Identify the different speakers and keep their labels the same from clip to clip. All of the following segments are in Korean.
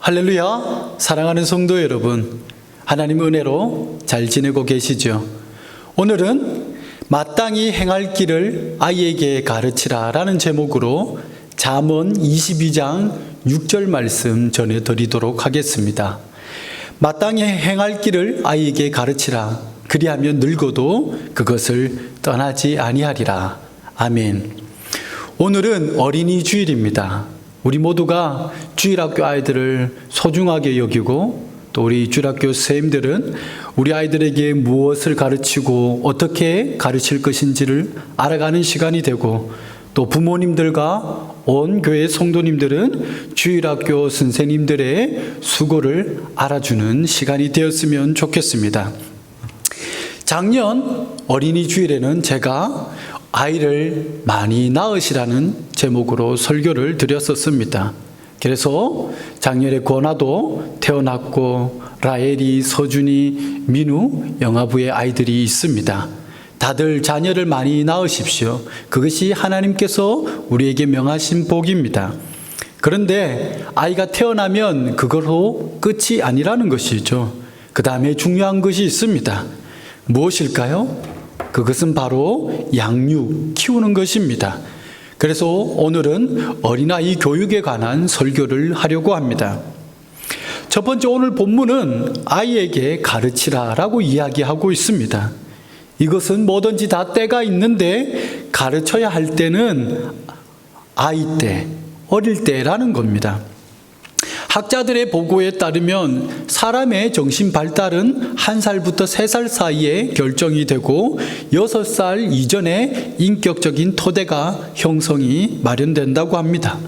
Speaker 1: 할렐루야! 사랑하는 성도 여러분, 하나님 은혜로 잘 지내고 계시죠? 오늘은 마땅히 행할 길을 아이에게 가르치라 라는 제목으로 잠언 22장 6절 말씀 전해드리도록 하겠습니다. 마땅히 행할 길을 아이에게 가르치라. 그리하면 늙어도 그것을 떠나지 아니하리라. 아멘. 오늘은 어린이 주일입니다. 우리 모두가 주일학교 아이들을 소중하게 여기고 또 우리 주일학교 선생님들은 우리 아이들에게 무엇을 가르치고 어떻게 가르칠 것인지를 알아가는 시간이 되고 또 부모님들과 온 교회 성도님들은 주일학교 선생님들의 수고를 알아주는 시간이 되었으면 좋겠습니다. 작년 어린이 주일에는 제가 아이를 많이 낳으시라는 제목으로 설교를 드렸었습니다. 그래서 작년에 권아도 태어났고 라엘이, 서준이, 민우, 영아부의 아이들이 있습니다. 다들 자녀를 많이 낳으십시오. 그것이 하나님께서 우리에게 명하신 복입니다. 그런데 아이가 태어나면 그걸로 끝이 아니라는 것이죠. 그 다음에 중요한 것이 있습니다. 무엇일까요? 그것은 바로 양육, 키우는 것입니다. 그래서 오늘은 어린아이 교육에 관한 설교를 하려고 합니다. 첫 번째 오늘 본문은 아이에게 가르치라라고 이야기하고 있습니다. 이것은 뭐든지 다 때가 있는데 가르쳐야 할 때는 아이 때, 어릴 때라는 겁니다. 학자들의 보고에 따르면 사람의 정신 발달은 1살부터 3살 사이에 결정이 되고 6살 이전에 인격적인 토대가 형성이 마련된다고 합니다.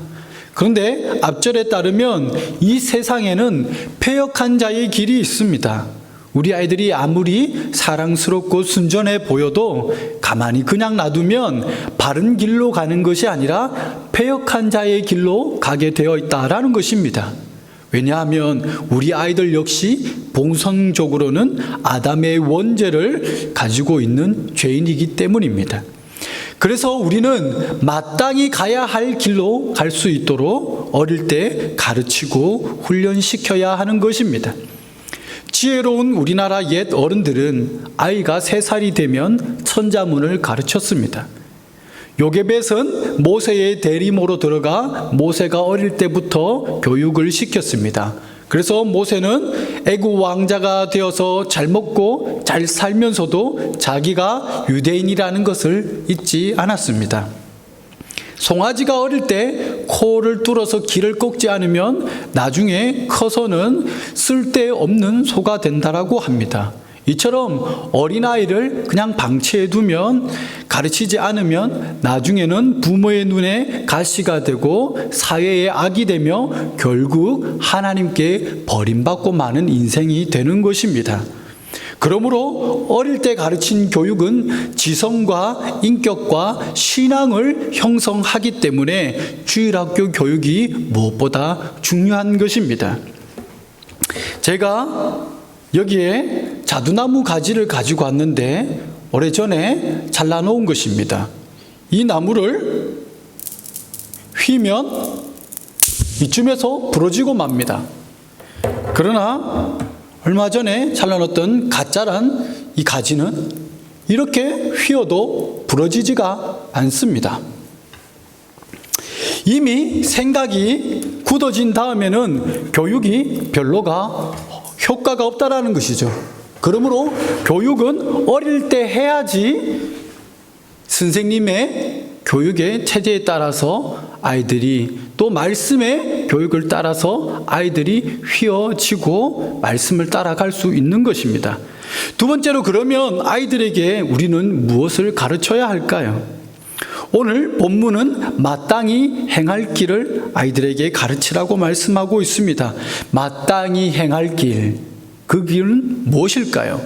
Speaker 1: 그런데 앞절에 따르면 이 세상에는 패역한 자의 길이 있습니다. 우리 아이들이 아무리 사랑스럽고 순전해 보여도 가만히 그냥 놔두면 바른 길로 가는 것이 아니라 패역한 자의 길로 가게 되어 있다라는 것입니다. 왜냐하면 우리 아이들 역시 본성적으로는 아담의 원죄를 가지고 있는 죄인이기 때문입니다. 그래서 우리는 마땅히 가야 할 길로 갈 수 있도록 어릴 때 가르치고 훈련시켜야 하는 것입니다. 지혜로운 우리나라 옛 어른들은 아이가 3살이 되면 천자문을 가르쳤습니다. 요게벳은 모세의 대리모로 들어가 모세가 어릴 때부터 교육을 시켰습니다. 그래서 모세는 애굽 왕자가 되어서 잘 먹고 잘 살면서도 자기가 유대인이라는 것을 잊지 않았습니다. 송아지가 어릴 때 코를 뚫어서 기를 꺾지 않으면 나중에 커서는 쓸데없는 소가 된다라고 합니다. 이처럼 어린아이를 그냥 방치해 두면, 가르치지 않으면 나중에는 부모의 눈에 가시가 되고 사회의 악이 되며 결국 하나님께 버림받고 마는 인생이 되는 것입니다. 그러므로 어릴 때 가르친 교육은 지성과 인격과 신앙을 형성하기 때문에 주일학교 교육이 무엇보다 중요한 것입니다. 제가 여기에 자두나무 가지를 가지고 왔는데 오래전에 잘라놓은 것입니다. 이 나무를 휘면 이쯤에서 부러지고 맙니다. 그러나 얼마 전에 잘라놓았던 가짜란 이 가지는 이렇게 휘어도 부러지지가 않습니다. 이미 생각이 굳어진 다음에는 교육이 별로가 효과가 없다라는 것이죠. 그러므로 교육은 어릴 때 해야지 선생님의 교육의 체제에 따라서 아이들이 또 말씀의 교육을 따라서 아이들이 휘어지고 말씀을 따라갈 수 있는 것입니다. 두 번째로 그러면 아이들에게 우리는 무엇을 가르쳐야 할까요? 오늘 본문은 마땅히 행할 길을 아이들에게 가르치라고 말씀하고 있습니다. 마땅히 행할 길, 그 길은 무엇일까요?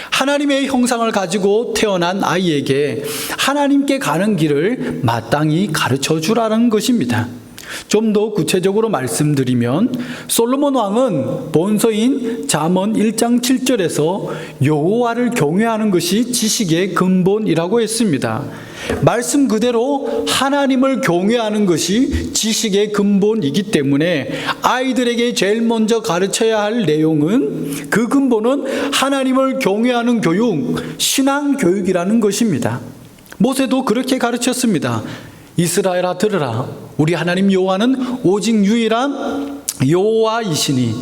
Speaker 1: 하나님의 형상을 가지고 태어난 아이에게 하나님께 가는 길을 마땅히 가르쳐 주라는 것입니다. 좀 더 구체적으로 말씀드리면 솔로몬 왕은 본서인 잠언 1장 7절에서 여호와를 경외하는 것이 지식의 근본이라고 했습니다. 말씀 그대로 하나님을 경외하는 것이 지식의 근본이기 때문에 아이들에게 제일 먼저 가르쳐야 할 내용은, 그 근본은 하나님을 경외하는 교육, 신앙 교육이라는 것입니다. 모세도 그렇게 가르쳤습니다. 이스라엘아 들으라. 우리 하나님 여호와는 오직 유일한 여호와이시니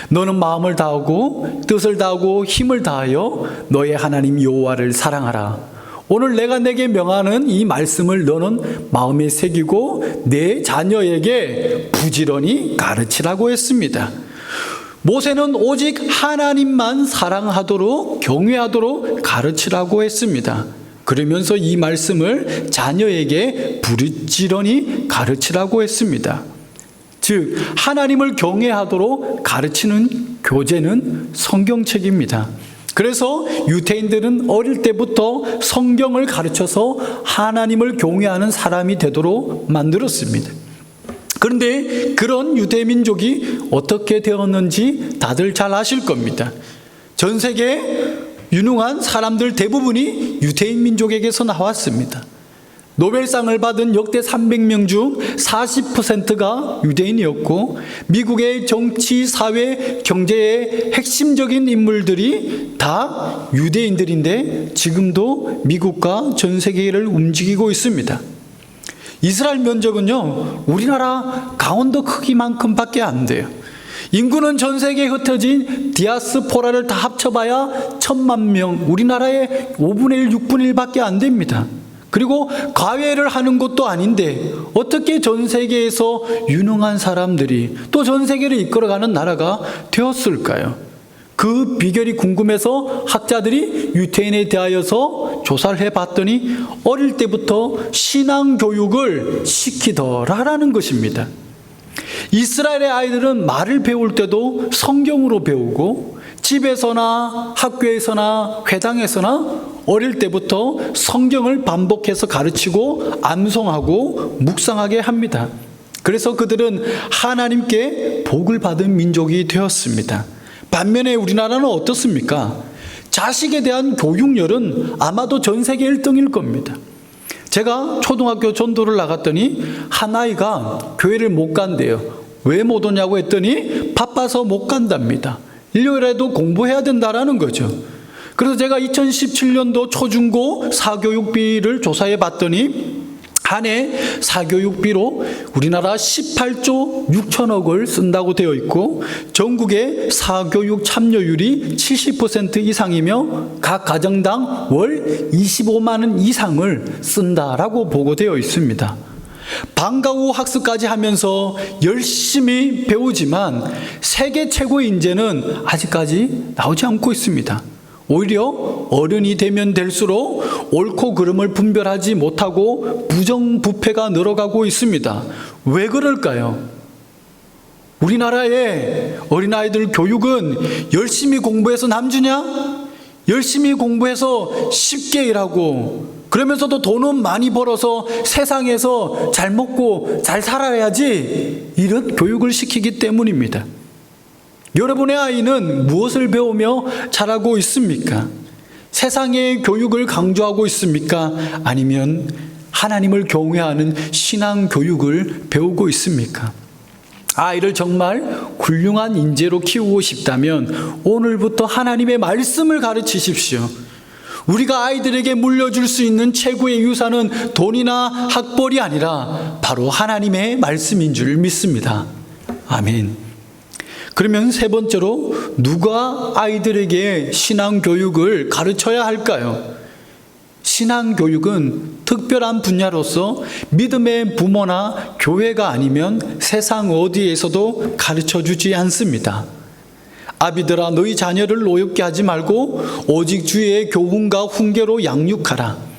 Speaker 1: 너는 마음을 다하고 뜻을 다하고 힘을 다하여 너의 하나님 여호와를 사랑하라. 오늘 내가 내게 명하는 이 말씀을 너는 마음에 새기고 내 자녀에게 부지런히 가르치라고 했습니다. 모세는 오직 하나님만 사랑하도록 경외하도록 가르치라고 했습니다. 그러면서 이 말씀을 자녀에게 부지런히 가르치라고 했습니다. 즉 하나님을 경외하도록 가르치는 교재는 성경책입니다. 그래서 유대인들은 어릴 때부터 성경을 가르쳐서 하나님을 경외하는 사람이 되도록 만들었습니다. 그런데 그런 유대 민족이 어떻게 되었는지 다들 잘 아실 겁니다. 전 세계 유능한 사람들 대부분이 유대인 민족에게서 나왔습니다. 노벨상을 받은 역대 300명 중 40%가 유대인이었고, 미국의 정치, 사회, 경제의 핵심적인 인물들이 다 유대인들인데 지금도 미국과 전 세계를 움직이고 있습니다. 이스라엘 면적은요, 우리나라 강원도 크기만큼밖에 안 돼요. 인구는 전 세계에 흩어진 디아스포라를 다 합쳐봐야 1,000만 명, 우리나라의 5분의 1, 6분의 1밖에 안 됩니다. 그리고 과외를 하는 것도 아닌데 어떻게 전 세계에서 유능한 사람들이 또 전 세계를 이끌어가는 나라가 되었을까요? 그 비결이 궁금해서 학자들이 유태인에 대하여서 조사를 해봤더니 어릴 때부터 신앙 교육을 시키더라라는 것입니다. 이스라엘의 아이들은 말을 배울 때도 성경으로 배우고, 집에서나 학교에서나 회당에서나 어릴 때부터 성경을 반복해서 가르치고 암송하고 묵상하게 합니다. 그래서 그들은 하나님께 복을 받은 민족이 되었습니다. 반면에 우리나라는 어떻습니까? 자식에 대한 교육열은 아마도 전 세계 1등일 겁니다. 제가 초등학교 전도를 나갔더니 한 아이가 교회를 못 간대요. 왜 못 오냐고 했더니 바빠서 못 간답니다. 일요일에도 공부해야 된다라는 거죠. 그래서 제가 2017년도 초중고 사교육비를 조사해 봤더니 한 해 사교육비로 우리나라 18조 6천억을 쓴다고 되어 있고, 전국의 사교육 참여율이 70% 이상이며 각 가정당 월 25만 원 이상을 쓴다라고 보고되어 있습니다. 방과 후 학습까지 하면서 열심히 배우지만 세계 최고의 인재는 아직까지 나오지 않고 있습니다. 오히려 어른이 되면 될수록 옳고 그름을 분별하지 못하고 부정부패가 늘어가고 있습니다. 왜 그럴까요? 우리나라의 어린아이들 교육은 열심히 공부해서 남주냐? 열심히 공부해서 쉽게 일하고 그러면서도 돈은 많이 벌어서 세상에서 잘 먹고 잘 살아야지, 이런 교육을 시키기 때문입니다. 여러분의 아이는 무엇을 배우며 자라고 있습니까? 세상의 교육을 강조하고 있습니까? 아니면 하나님을 경외하는 신앙 교육을 배우고 있습니까? 아이를 정말 훌륭한 인재로 키우고 싶다면 오늘부터 하나님의 말씀을 가르치십시오. 우리가 아이들에게 물려줄 수 있는 최고의 유산은 돈이나 학벌이 아니라 바로 하나님의 말씀인 줄 믿습니다. 아멘. 그러면 세 번째로 누가 아이들에게 신앙교육을 가르쳐야 할까요? 신앙교육은 특별한 분야로서 믿음의 부모나 교회가 아니면 세상 어디에서도 가르쳐주지 않습니다. 아비들아, 너희 자녀를 노엽게 하지 말고 오직 주의 교훈과 훈계로 양육하라.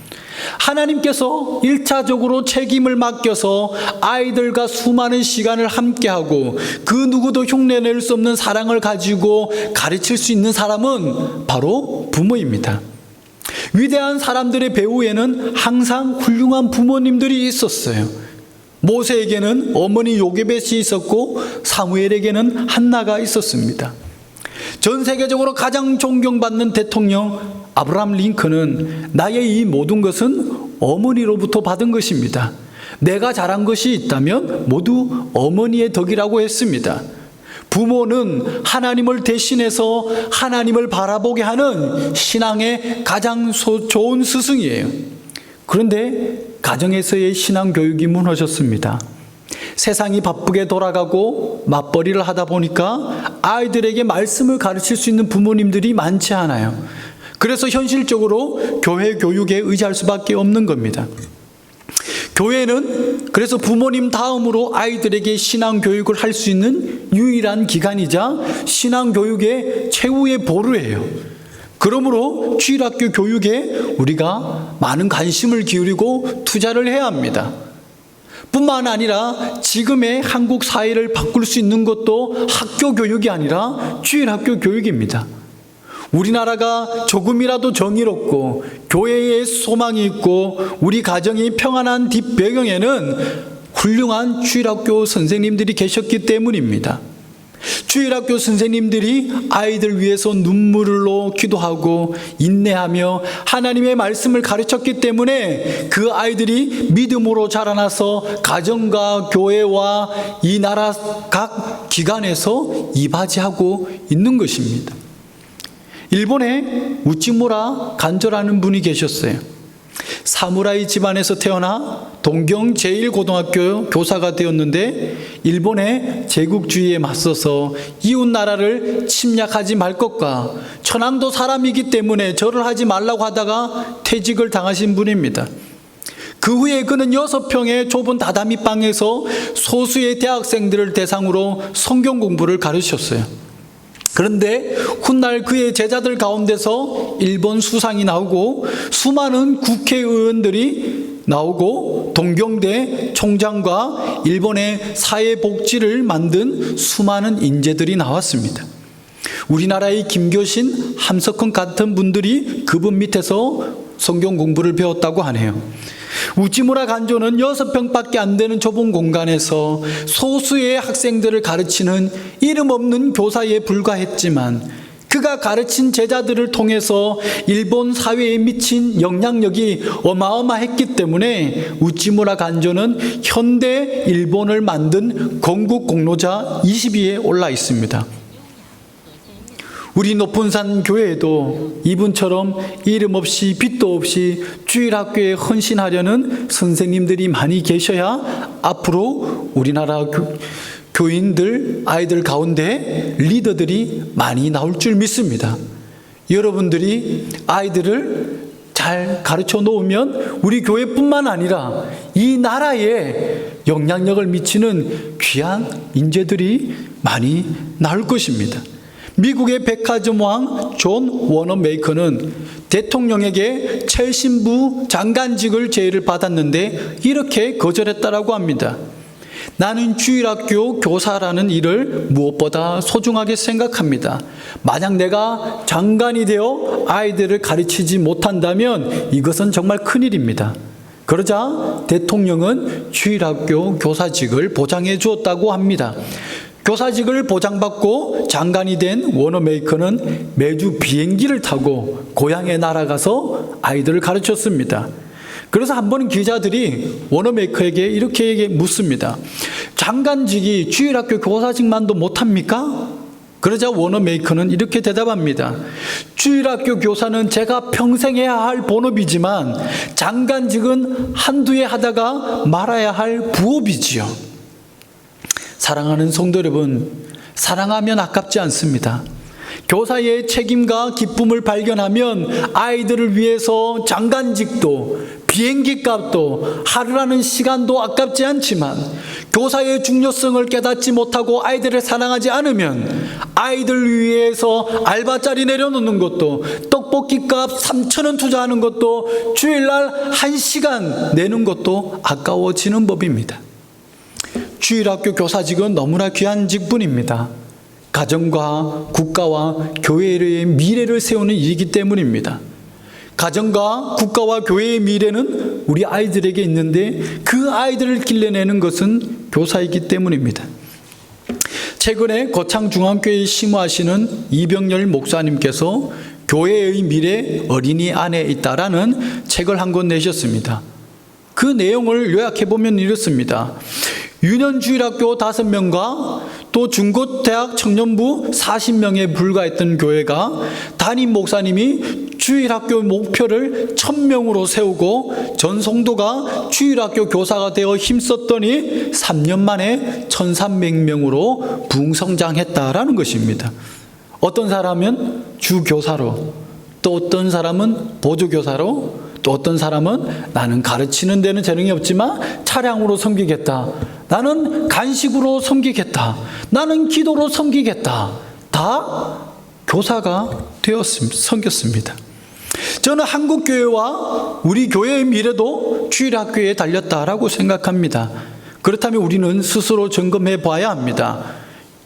Speaker 1: 하나님께서 1차적으로 책임을 맡겨서 아이들과 수많은 시간을 함께하고 그 누구도 흉내낼 수 없는 사랑을 가지고 가르칠 수 있는 사람은 바로 부모입니다. 위대한 사람들의 배후에는 항상 훌륭한 부모님들이 있었어요. 모세에게는 어머니 요게벳이 있었고 사무엘에게는 한나가 있었습니다. 전 세계적으로 가장 존경받는 대통령 아브라함 링컨은 나의 이 모든 것은 어머니로부터 받은 것입니다. 내가 잘한 것이 있다면 모두 어머니의 덕이라고 했습니다. 부모는 하나님을 대신해서 하나님을 바라보게 하는 신앙의 가장 좋은 스승이에요. 그런데 가정에서의 신앙 교육이 무너졌습니다. 세상이 바쁘게 돌아가고 맞벌이를 하다 보니까 아이들에게 말씀을 가르칠 수 있는 부모님들이 많지 않아요. 그래서 현실적으로 교회 교육에 의지할 수밖에 없는 겁니다. 교회는 그래서 부모님 다음으로 아이들에게 신앙 교육을 할 수 있는 유일한 기관이자 신앙 교육의 최후의 보루예요. 그러므로 주일학교 교육에 우리가 많은 관심을 기울이고 투자를 해야 합니다. 뿐만 아니라 지금의 한국 사회를 바꿀 수 있는 것도 학교 교육이 아니라 주일학교 교육입니다. 우리나라가 조금이라도 정의롭고 교회에 소망이 있고 우리 가정이 평안한 뒷배경에는 훌륭한 주일학교 선생님들이 계셨기 때문입니다. 주일학교 선생님들이 아이들 위해서 눈물로 기도하고 인내하며 하나님의 말씀을 가르쳤기 때문에 그 아이들이 믿음으로 자라나서 가정과 교회와 이 나라 각 기관에서 이바지하고 있는 것입니다. 일본에 우찌무라 간조라는 분이 계셨어요. 사무라이 집안에서 태어나 동경 제1고등학교 교사가 되었는데 일본의 제국주의에 맞서서 이웃 나라를 침략하지 말 것과 천황도 사람이기 때문에 절을 하지 말라고 하다가 퇴직을 당하신 분입니다. 그 후에 그는 6평의 좁은 다다미 방에서 소수의 대학생들을 대상으로 성경 공부를 가르쳤어요. 그런데 훗날 그의 제자들 가운데서 일본 수상이 나오고 수많은 국회의원들이 나오고 동경대 총장과 일본의 사회복지를 만든 수많은 인재들이 나왔습니다. 우리나라의 김교신, 함석헌 같은 분들이 그분 밑에서 성경 공부를 배웠다고 하네요. 우찌무라 간조는 6평밖에 안 되는 좁은 공간에서 소수의 학생들을 가르치는 이름 없는 교사에 불과했지만 그가 가르친 제자들을 통해서 일본 사회에 미친 영향력이 어마어마했기 때문에 우찌무라 간조는 현대 일본을 만든 건국 공로자 20위에 올라 있습니다. 우리 높은산 교회에도 이분처럼 이름 없이 빛도 없이 주일학교에 헌신하려는 선생님들이 많이 계셔야 앞으로 우리나라 교인들, 아이들 가운데 리더들이 많이 나올 줄 믿습니다. 여러분들이 아이들을 잘 가르쳐 놓으면 우리 교회뿐만 아니라 이 나라에 영향력을 미치는 귀한 인재들이 많이 나올 것입니다. 미국의 백화점 존 워너메이커는 대통령에게 첼신부 장관직을 제의를 받았는데 이렇게 거절했다라고 합니다. 나는 주일학교 교사라는 일을 무엇보다 소중하게 생각합니다. 만약 내가 장관이 되어 아이들을 가르치지 못한다면 이것은 정말 큰일입니다. 그러자 대통령은 주일학교 교사직을 보장해 주었다고 합니다. 교사직을 보장받고 장관이 된 워너메이커는 매주 비행기를 타고 고향에 날아가서 아이들을 가르쳤습니다. 그래서 한 번 기자들이 워너메이커에게 이렇게 묻습니다. 장관직이 주일학교 교사직만도 못합니까? 그러자 워너메이커는 이렇게 대답합니다. 주일학교 교사는 제가 평생 해야 할 본업이지만 장관직은 한두 해 하다가 말아야 할 부업이지요. 사랑하는 성도 여러분, 사랑하면 아깝지 않습니다. 교사의 책임과 기쁨을 발견하면 아이들을 위해서 장관직도 비행기 값도 하루라는 시간도 아깝지 않지만 교사의 중요성을 깨닫지 못하고 아이들을 사랑하지 않으면 아이들 위해서 알바짜리 내려놓는 것도 떡볶이 값 3,000원 투자하는 것도 주일날 1시간 내는 것도 아까워지는 법입니다. 주일학교 교사직은 너무나 귀한 직분입니다. 가정과 국가와 교회의 미래를 세우는 일이기 때문입니다. 가정과 국가와 교회의 미래는 우리 아이들에게 있는데 그 아이들을 길러내는 것은 교사이기 때문입니다. 최근에 거창중앙교회에 심우하시는 이병열 목사님께서 교회의 미래 어린이 안에 있다라는 책을 한 권 내셨습니다. 그 내용을 요약해보면 이렇습니다. 유년주일학교 5명과 또 중고대학 청년부 40명에 불과했던 교회가 담임 목사님이 주일학교 목표를 1000명으로 세우고 전 성도가 주일학교 교사가 되어 힘썼더니 3년 만에 1300명으로 부흥성장했다라는 것입니다. 어떤 사람은 주교사로, 또 어떤 사람은 보조교사로, 또 어떤 사람은 나는 가르치는 데는 재능이 없지만 차량으로 섬기겠다, 나는 간식으로 섬기겠다, 나는 기도로 섬기겠다, 다 교사가 섬겼습니다. 저는 한국교회와 우리 교회의 미래도 주일학교에 달렸다라고 생각합니다. 그렇다면 우리는 스스로 점검해 봐야 합니다.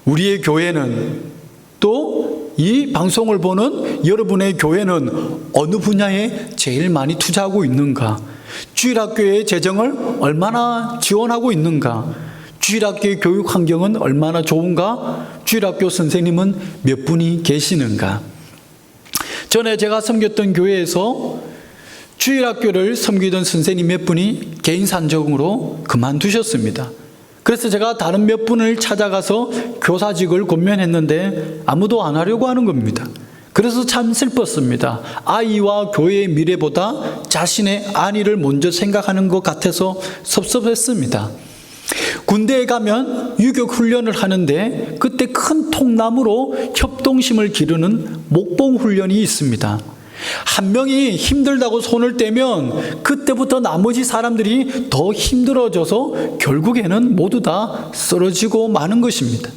Speaker 1: 우리의 교회는, 또 이 방송을 보는 여러분의 교회는 어느 분야에 제일 많이 투자하고 있는가? 주일학교의 재정을 얼마나 지원하고 있는가? 주일학교의 교육 환경은 얼마나 좋은가? 주일학교 선생님은 몇 분이 계시는가? 전에 제가 섬겼던 교회에서 주일학교를 섬기던 선생님 몇 분이 개인 산적으로 그만두셨습니다. 그래서 제가 다른 몇 분을 찾아가서 교사직을 권면했는데 아무도 안 하려고 하는 겁니다. 그래서 참 슬펐습니다. 아이와 교회의 미래보다 자신의 안위를 먼저 생각하는 것 같아서 섭섭했습니다. 군대에 가면 유격 훈련을 하는데 그때 큰 통나무로 협동심을 기르는 목봉 훈련이 있습니다. 한 명이 힘들다고 손을 떼면 그때부터 나머지 사람들이 더 힘들어져서 결국에는 모두 다 쓰러지고 마는 것입니다.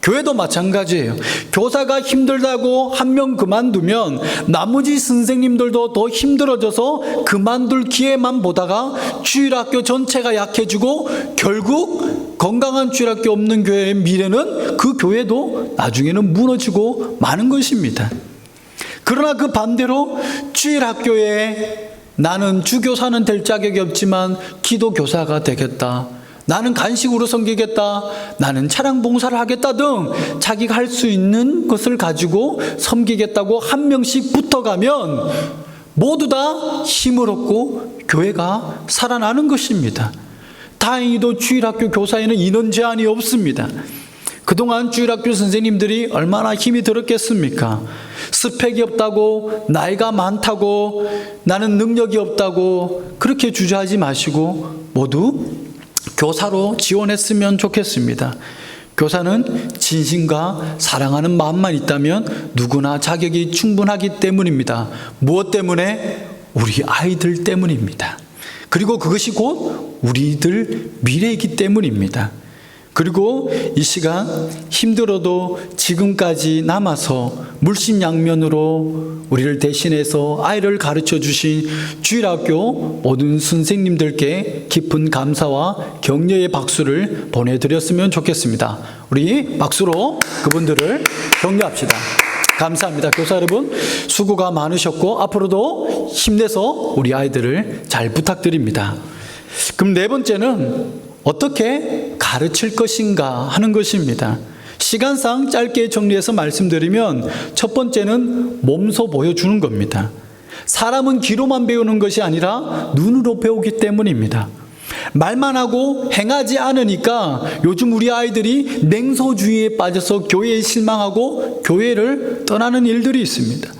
Speaker 1: 교회도 마찬가지예요. 교사가 힘들다고 한 명 그만두면 나머지 선생님들도 더 힘들어져서 그만둘 기회만 보다가 주일학교 전체가 약해지고 결국 건강한 주일학교 없는 교회의 미래는 그 교회도 나중에는 무너지고 마는 것입니다. 그러나 그 반대로 주일학교에 나는 주교사는 될 자격이 없지만 기도교사가 되겠다, 나는 간식으로 섬기겠다, 나는 차량 봉사를 하겠다 등 자기가 할 수 있는 것을 가지고 섬기겠다고 한 명씩 붙어가면 모두 다 힘을 얻고 교회가 살아나는 것입니다. 다행히도 주일학교 교사에는 인원 제한이 없습니다. 그동안 주일학교 선생님들이 얼마나 힘이 들었겠습니까? 스펙이 없다고, 나이가 많다고, 나는 능력이 없다고 그렇게 주저하지 마시고 모두 교사로 지원했으면 좋겠습니다. 교사는 진심과 사랑하는 마음만 있다면 누구나 자격이 충분하기 때문입니다. 무엇 때문에? 우리 아이들 때문입니다. 그리고 그것이 곧 우리들 미래이기 때문입니다. 그리고 이 시간 힘들어도 지금까지 남아서 물심양면으로 우리를 대신해서 아이를 가르쳐 주신 주일학교 모든 선생님들께 깊은 감사와 격려의 박수를 보내드렸으면 좋겠습니다. 우리 박수로 그분들을 격려합시다. 감사합니다. 교사 여러분 수고가 많으셨고 앞으로도 힘내서 우리 아이들을 잘 부탁드립니다. 그럼 네 번째는 어떻게 가르칠 것인가 하는 것입니다. 시간상 짧게 정리해서 말씀드리면 첫 번째는 몸소 보여주는 겁니다. 사람은 귀로만 배우는 것이 아니라 눈으로 배우기 때문입니다. 말만 하고 행하지 않으니까 요즘 우리 아이들이 냉소주의에 빠져서 교회에 실망하고 교회를 떠나는 일들이 있습니다.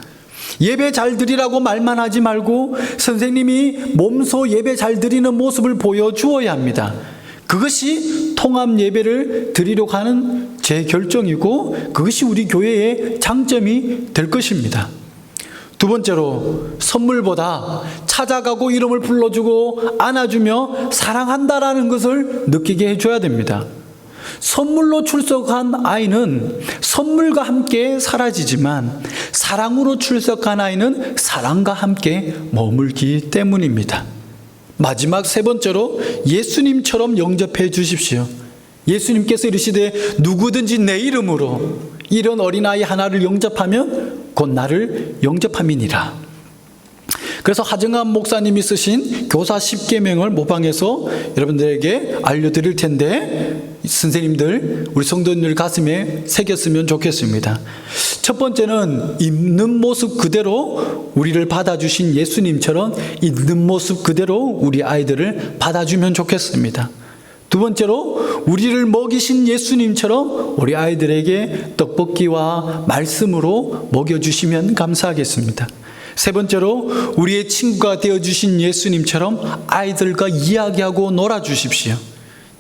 Speaker 1: 예배 잘 드리라고 말만 하지 말고 선생님이 몸소 예배 잘 드리는 모습을 보여주어야 합니다. 그것이 통합 예배를 드리려고 하는 제 결정이고 그것이 우리 교회의 장점이 될 것입니다. 두 번째로 선물보다 찾아가고 이름을 불러주고 안아주며 사랑한다라는 것을 느끼게 해줘야 됩니다. 선물로 출석한 아이는 선물과 함께 사라지지만 사랑으로 출석한 아이는 사랑과 함께 머물기 때문입니다. 마지막 세 번째로 예수님처럼 영접해 주십시오. 예수님께서 이르시되 누구든지 내 이름으로 이런 어린아이 하나를 영접하면 곧 나를 영접함이니라. 그래서 하정한 목사님이 쓰신 교사 10계명을 모방해서 여러분들에게 알려드릴 텐데 선생님들, 우리 성도님들 가슴에 새겼으면 좋겠습니다. 첫 번째는 있는 모습 그대로 우리를 받아주신 예수님처럼 있는 모습 그대로 우리 아이들을 받아주면 좋겠습니다. 두 번째로 우리를 먹이신 예수님처럼 우리 아이들에게 떡볶이와 말씀으로 먹여주시면 감사하겠습니다. 세 번째로 우리의 친구가 되어주신 예수님처럼 아이들과 이야기하고 놀아주십시오.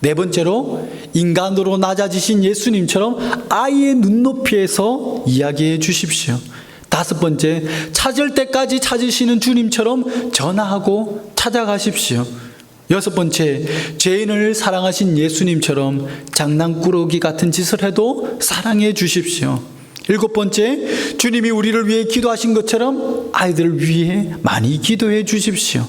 Speaker 1: 네 번째로 인간으로 낮아지신 예수님처럼 아이의 눈높이에서 이야기해 주십시오. 다섯 번째, 찾을 때까지 찾으시는 주님처럼 전화하고 찾아가십시오. 여섯 번째, 죄인을 사랑하신 예수님처럼 장난꾸러기 같은 짓을 해도 사랑해 주십시오. 일곱 번째, 주님이 우리를 위해 기도하신 것처럼 아이들을 위해 많이 기도해 주십시오.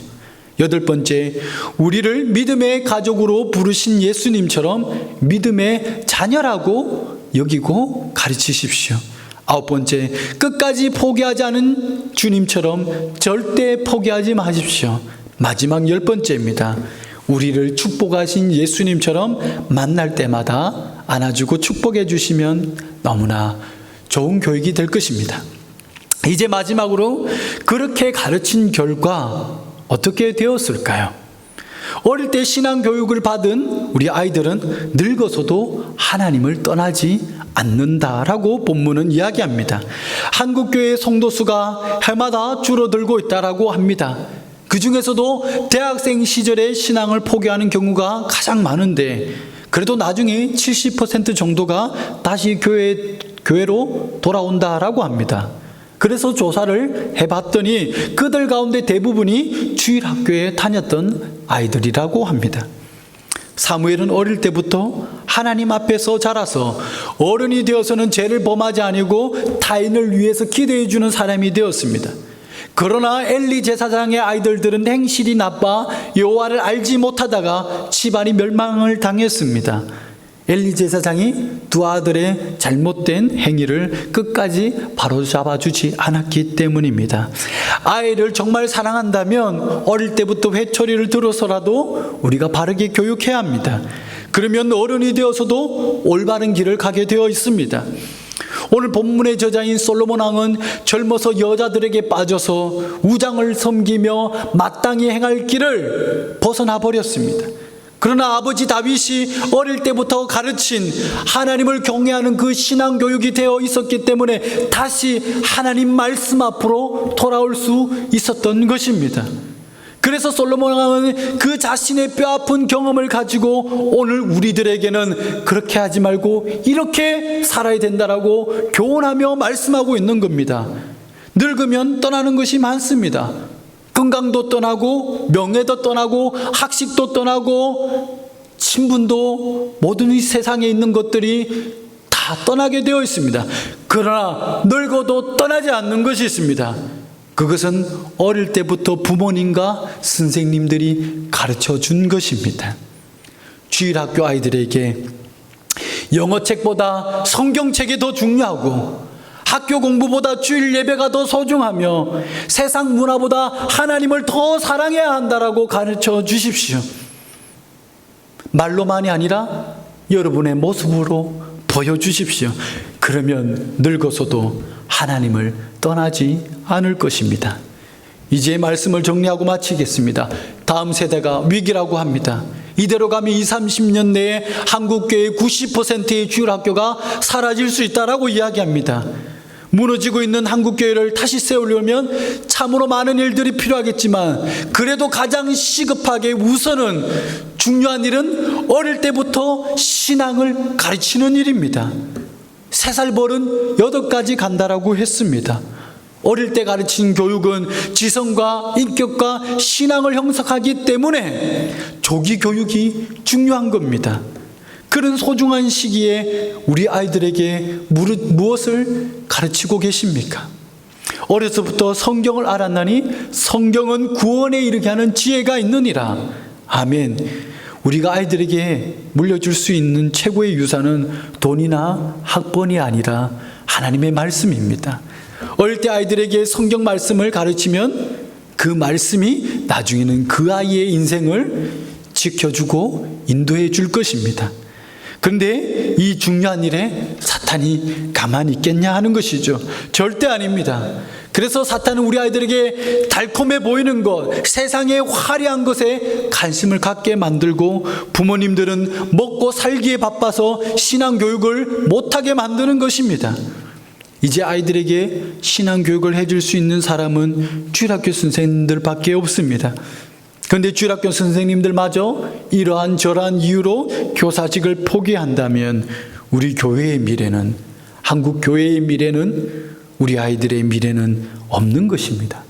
Speaker 1: 여덟 번째, 우리를 믿음의 가족으로 부르신 예수님처럼 믿음의 자녀라고 여기고 가르치십시오. 아홉 번째, 끝까지 포기하지 않은 주님처럼 절대 포기하지 마십시오. 마지막 열 번째입니다. 우리를 축복하신 예수님처럼 만날 때마다 안아주고 축복해 주시면 너무나 좋은 교육이 될 것입니다. 이제 마지막으로 그렇게 가르친 결과 어떻게 되었을까요? 어릴 때 신앙 교육을 받은 우리 아이들은 늙어서도 하나님을 떠나지 않는다라고 본문은 이야기합니다. 한국교회 성도수가 해마다 줄어들고 있다라고 합니다. 그 중에서도 대학생 시절에 신앙을 포기하는 경우가 가장 많은데 그래도 나중에 70% 정도가 다시 교회로 돌아온다라고 합니다. 그래서 조사를 해봤더니 그들 가운데 대부분이 주일학교에 다녔던 아이들이라고 합니다. 사무엘은 어릴 때부터 하나님 앞에서 자라서 어른이 되어서는 죄를 범하지 아니고 타인을 위해서 기도해 주는 사람이 되었습니다. 그러나 엘리 제사장의 아이들은 행실이 나빠 여호와를 알지 못하다가 집안이 멸망을 당했습니다. 엘리 제사장이 두 아들의 잘못된 행위를 끝까지 바로잡아주지 않았기 때문입니다. 아이를 정말 사랑한다면 어릴 때부터 회초리를 들어서라도 우리가 바르게 교육해야 합니다. 그러면 어른이 되어서도 올바른 길을 가게 되어 있습니다. 오늘 본문의 저자인 솔로몬 왕은 젊어서 여자들에게 빠져서 우상을 섬기며 마땅히 행할 길을 벗어나 버렸습니다. 그러나 아버지 다윗이 어릴 때부터 가르친 하나님을 경외하는 그 신앙 교육이 되어 있었기 때문에 다시 하나님 말씀 앞으로 돌아올 수 있었던 것입니다. 그래서 솔로몬 왕은 그 자신의 뼈아픈 경험을 가지고 오늘 우리들에게는 그렇게 하지 말고 이렇게 살아야 된다라고 교훈하며 말씀하고 있는 겁니다. 늙으면 떠나는 것이 많습니다. 건강도 떠나고 명예도 떠나고 학식도 떠나고 친분도 모든 이 세상에 있는 것들이 다 떠나게 되어 있습니다. 그러나 늙어도 떠나지 않는 것이 있습니다. 그것은 어릴 때부터 부모님과 선생님들이 가르쳐 준 것입니다. 주일학교 아이들에게 영어책보다 성경책이 더 중요하고 학교 공부보다 주일 예배가 더 소중하며 세상 문화보다 하나님을 더 사랑해야 한다라고 가르쳐 주십시오. 말로만이 아니라 여러분의 모습으로 보여주십시오. 그러면 늙어서도 하나님을 떠나지 않을 것입니다. 이제 말씀을 정리하고 마치겠습니다. 다음 세대가 위기라고 합니다. 이대로 가면 20-30년 내에 한국교회의 90%의 주일학교가 사라질 수 있다라고 이야기합니다. 무너지고 있는 한국교회를 다시 세우려면 참으로 많은 일들이 필요하겠지만 그래도 가장 시급하게 우선은 중요한 일은 어릴 때부터 신앙을 가르치는 일입니다. 3살 벌은 8가지 간다라고 했습니다. 어릴 때 가르친 교육은 지성과 인격과 신앙을 형성하기 때문에 조기 교육이 중요한 겁니다. 그런 소중한 시기에 우리 아이들에게 무엇을 가르치고 계십니까? 어려서부터 성경을 알았나니 성경은 구원에 이르게 하는 지혜가 있느니라. 아멘. 우리가 아이들에게 물려줄 수 있는 최고의 유산은 돈이나 학번이 아니라 하나님의 말씀입니다. 어릴 때 아이들에게 성경 말씀을 가르치면 그 말씀이 나중에는 그 아이의 인생을 지켜주고 인도해 줄 것입니다. 그런데 이 중요한 일에 사탄이 가만히 있겠냐 하는 것이죠. 절대 아닙니다. 그래서 사탄은 우리 아이들에게 달콤해 보이는 것, 세상의 화려한 것에 관심을 갖게 만들고, 부모님들은 먹고 살기에 바빠서 신앙교육을 못하게 만드는 것입니다. 이제 아이들에게 신앙교육을 해줄 수 있는 사람은 주일학교 선생님들밖에 없습니다. 그런데 주일학교 선생님들마저 이러한 저러한 이유로 교사직을 포기한다면 우리 교회의 미래는, 한국 교회의 미래는, 우리 아이들의 미래는 없는 것입니다.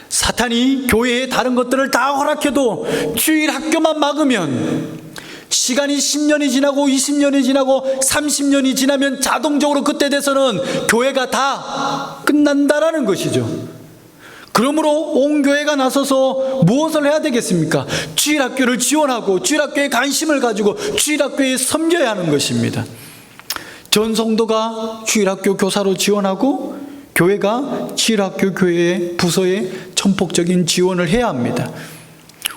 Speaker 1: 사탄이 교회의 다른 것들을 다 허락해도 주일학교만 막으면 시간이 10년이 지나고 20년이 지나고 30년이 지나면 자동적으로 그때 돼서는 교회가 다 끝난다라는 것이죠. 그러므로 온 교회가 나서서 무엇을 해야 되겠습니까? 주일학교를 지원하고 주일학교에 관심을 가지고 주일학교에 섬겨야 하는 것입니다. 전 성도가 주일학교 교사로 지원하고 교회가 주일학교 교회의 부서에 전폭적인 지원을 해야 합니다.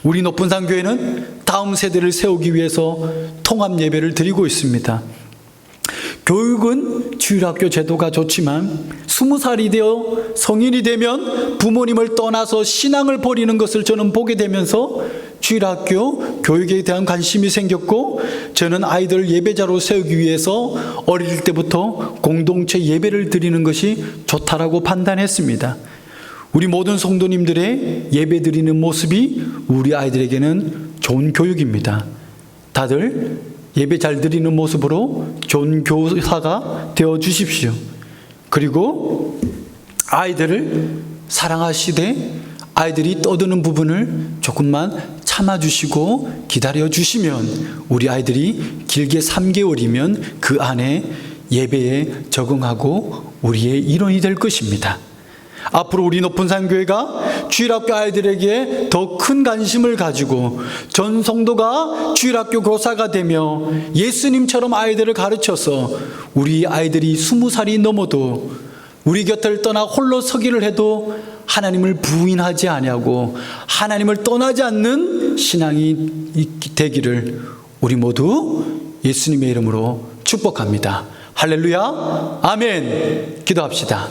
Speaker 1: 우리 높은산 교회는 다음 세대를 세우기 위해서 통합 예배를 드리고 있습니다. 교육은 주일학교 제도가 좋지만 20살이 되어 성인이 되면 부모님을 떠나서 신앙을 버리는 것을 저는 보게 되면서 주일학교 교육에 대한 관심이 생겼고, 저는 아이들을 예배자로 세우기 위해서 어릴 때부터 공동체 예배를 드리는 것이 좋다라고 판단했습니다. 우리 모든 성도님들의 예배 드리는 모습이 우리 아이들에게는 좋은 교육입니다. 다들 예배 잘 드리는 모습으로 좋은 교사가 되어 주십시오. 그리고 아이들을 사랑하시되 아이들이 떠드는 부분을 조금만 참아주시고 기다려주시면 우리 아이들이 길게 3개월이면 그 안에 예배에 적응하고 우리의 일원이 될 것입니다. 앞으로 우리 높은산 교회가 주일학교 아이들에게 더 큰 관심을 가지고 전 성도가 주일학교 교사가 되며 예수님처럼 아이들을 가르쳐서 우리 아이들이 20살이 넘어도 우리 곁을 떠나 홀로 서기를 해도 하나님을 부인하지 아니하고 하나님을 떠나지 않는 신앙이 되기를 우리 모두 예수님의 이름으로 축복합니다. 할렐루야, 아멘. 기도합시다.